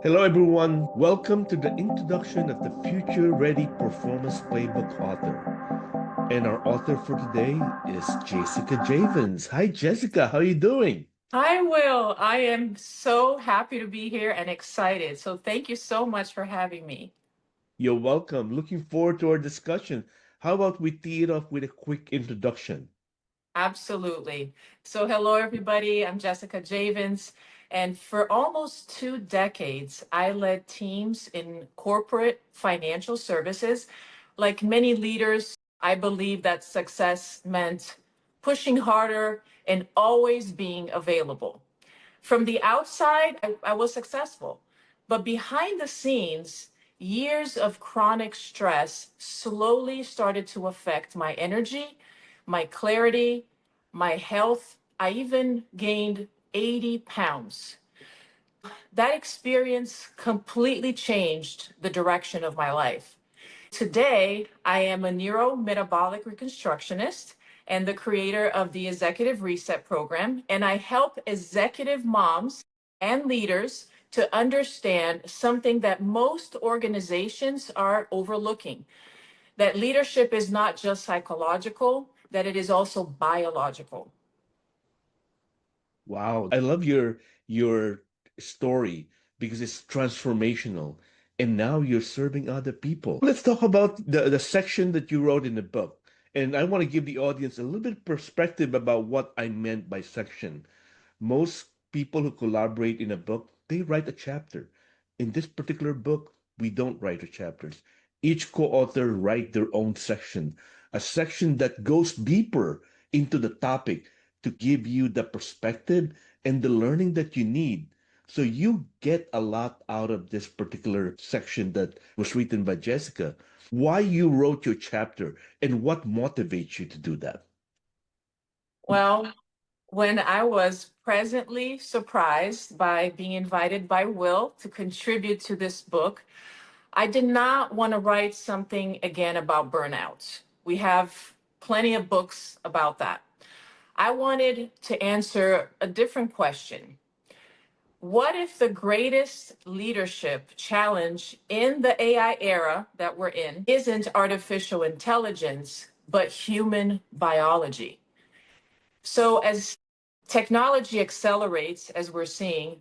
Hello, everyone. Welcome to the introduction of the Future Ready Performance Playbook author. And our author for today is Jessica Javens. Hi, Jessica. How are you doing? Hi, Will. I am so happy to be here and excited. So, thank you so much for having me. You're welcome. Looking forward to our discussion. How about we tee it off with a quick introduction? Absolutely. So, hello, everybody. I'm Jessica Javens. And for almost 2 decades, I led teams in corporate financial services. Like many leaders, I believe that success meant pushing harder and always being available. From the outside, I was successful. But behind the scenes, years of chronic stress slowly started to affect my energy, my clarity, my health. I even gained 80 pounds. That experience completely changed the direction of my life. Today, I am a neurometabolic reconstructionist and the creator of the Executive Reset Program, and I help executive moms and leaders to understand something that most organizations are overlooking, that leadership is not just psychological, that it is also biological. Wow, I love your story because it's transformational. And now you're serving other people. Let's talk about the section that you wrote in the book. And I want to give the audience a little bit perspective about what I meant by section. Most people who collaborate in a book, they write a chapter. In this particular book, we don't write the chapters. Each co-author write their own section, a section that goes deeper into the topic to give you the perspective and the learning that you need. So you get a lot out of this particular section that was written by Jessica. Why you wrote your chapter and what motivates you to do that? Well, when I was presently surprised by being invited by Will to contribute to this book, I did not want to write something again about burnout. We have plenty of books about that. I wanted to answer a different question. What if the greatest leadership challenge in the AI era that we're in isn't artificial intelligence, but human biology? So, as technology accelerates, as we're seeing,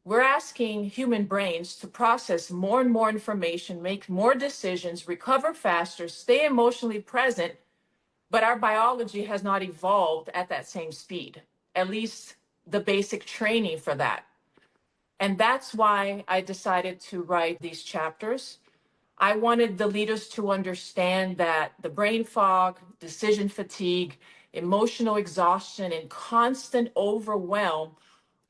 we're asking human brains to process more and more information, make more decisions, recover faster, stay emotionally present, but our biology has not evolved at that same speed, at least the basic training for that. And that's why I decided to write these chapters. I wanted the leaders to understand that the brain fog, decision fatigue, emotional exhaustion, and constant overwhelm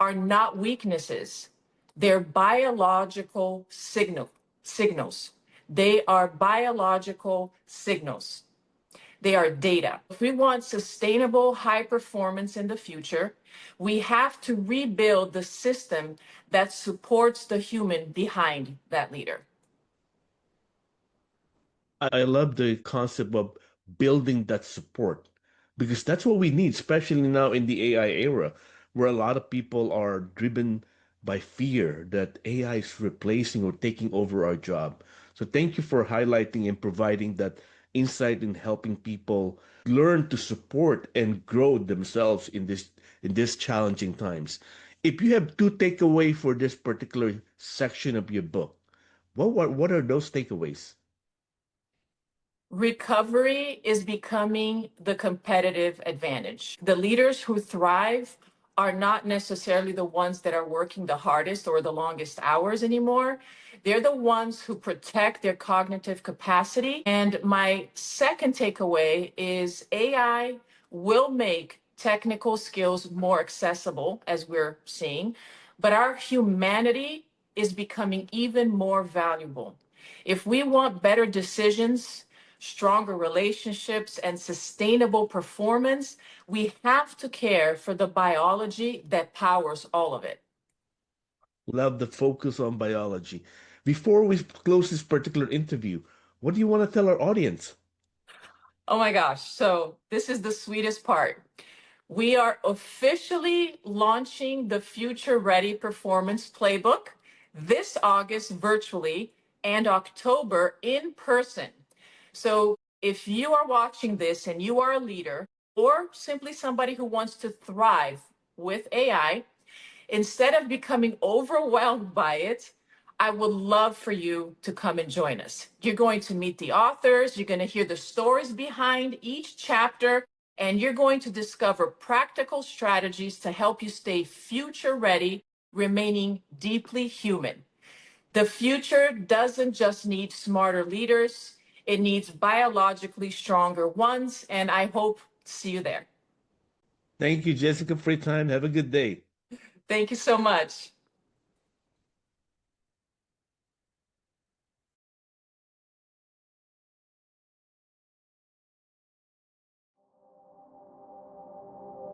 are not weaknesses. They're biological signals. They are biological signals. They are data. If we want sustainable high performance in the future, we have to rebuild the system that supports the human behind that leader. I love the concept of building that support because that's what we need, especially now in the AI era, where a lot of people are driven by fear that AI is replacing or taking over our job. So thank you for highlighting and providing that insight in helping people learn to support and grow themselves in these challenging times. If you have two takeaway for this particular section of your book, what are those takeaways? Recovery is becoming the competitive advantage. The leaders who thrive are not necessarily the ones that are working the hardest or the longest hours anymore. They're the ones who protect their cognitive capacity. And my second takeaway is AI will make technical skills more accessible, as we're seeing, but our humanity is becoming even more valuable. If we want better decisions, stronger relationships, and sustainable performance, we have to care for the biology that powers all of it. Love the focus on biology. Before we close this particular interview, what do you want to tell our audience? Oh my gosh. So, this is the sweetest part. We are officially launching the Future Ready Performance Playbook. this August virtually, and October in person. So if you are watching this and you are a leader or simply somebody who wants to thrive with AI, instead of becoming overwhelmed by it, I would love for you to come and join us. You're going to meet the authors, you're going to hear the stories behind each chapter, and you're going to discover practical strategies to help you stay future ready, remaining deeply human. The future doesn't just need smarter leaders, it needs biologically stronger ones, and I hope to see you there. Thank you, Jessica, for your time. Have a good day. Thank you so much.